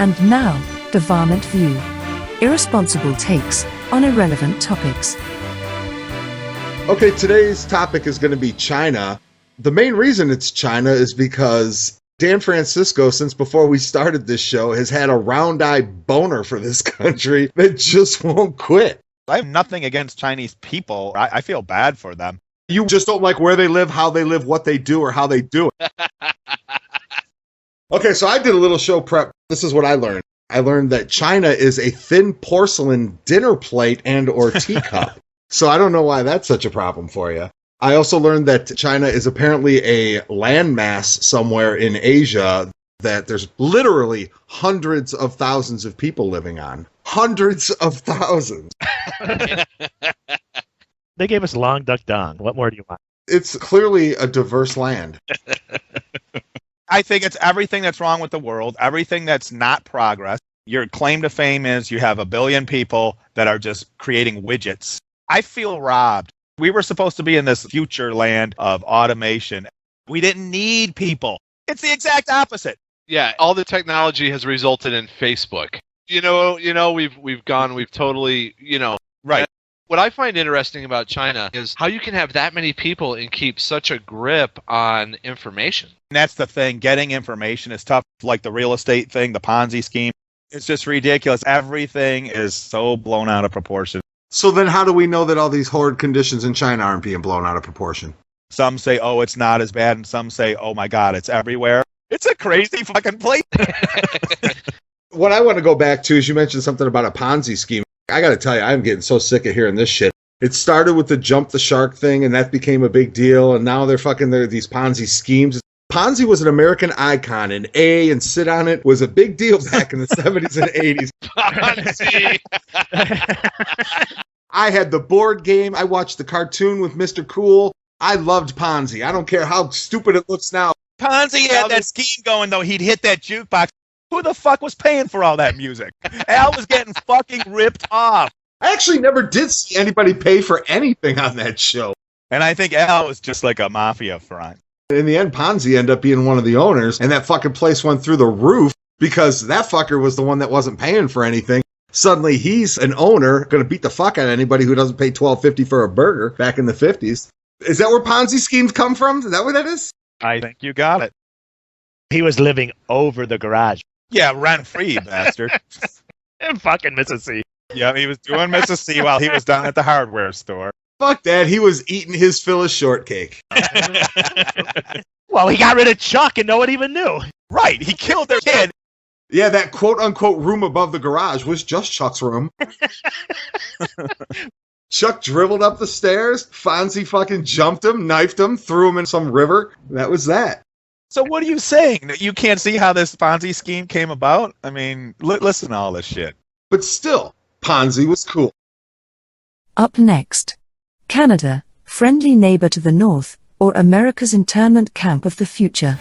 And now, the Varmint View. Irresponsible takes on irrelevant topics. Okay, today's topic is going to be China. The main reason it's China is because Dan Francisco, since before we started this show, has had a round-eye boner for this country that just won't quit. I have nothing against Chinese people. I feel bad for them. You just don't like where they live, how they live, what they do, or how they do it. Okay, so I did a little show prep. This is what I learned. I learned that China is a thin porcelain dinner plate and or teacup. So I don't know why that's such a problem for you. I also learned that China is apparently a landmass somewhere in Asia that there's literally hundreds of thousands of people living on. Hundreds of thousands. They gave us Long Duck Dong. What more do you want? It's clearly a diverse land. I think it's everything that's wrong with the world, everything that's not progress. Your claim to fame is you have 1 billion people that are just creating widgets. I feel robbed. We were supposed to be in this future land of automation. We didn't need people. It's the exact opposite. Yeah, all the technology has resulted in Facebook. We've totally. Right. What I find interesting about China is how you can have that many people and keep such a grip on information. And that's the thing. Getting information is tough. Like the real estate thing, the Ponzi scheme. It's just ridiculous. Everything is so blown out of proportion. So then how do we know that all these horrid conditions in China aren't being blown out of proportion? Some say, oh, it's not as bad. And some say, oh, my God, it's everywhere. It's a crazy fucking place. What I want to go back to is you mentioned something about a Ponzi scheme. I got to tell you, I'm getting so sick of hearing this shit. It started with the jump the shark thing, and that became a big deal, and now they're these Ponzi schemes. Ponzi was an American icon, and and sit on it was a big deal back in the 70s and 80s. Ponzi! I had the board game. I watched the cartoon with Mr. Cool. I loved Ponzi. I don't care how stupid it looks now. Ponzi had that scheme going, though. He'd hit that jukebox. Who the fuck was paying for all that music? Al was getting fucking ripped off. I actually never did see anybody pay for anything on that show. And I think Al was just like a mafia front. In the end, Ponzi ended up being one of the owners, and that fucking place went through the roof because that fucker was the one that wasn't paying for anything. Suddenly, he's an owner, going to beat the fuck out of anybody who doesn't pay $12.50 for a burger back in the 50s. Is that where Ponzi schemes come from? Is that what that is? I think you got it. He was living over the garage. Yeah, rent-free, bastard. In fucking Mississippi. Yeah, he was doing Mississippi while he was down at the hardware store. Fuck that. He was eating his fill of shortcake. Well, he got rid of Chuck and no one even knew. Right, he killed their kid. Yeah, that quote-unquote room above the garage was just Chuck's room. Chuck dribbled up the stairs. Fonzie fucking jumped him, knifed him, threw him in some river. That was that. So what are you saying? You can't see how this Ponzi scheme came about? I mean, listen to all this shit. But still, Ponzi was cool. Up next, Canada, friendly neighbor to the north, or America's internment camp of the future.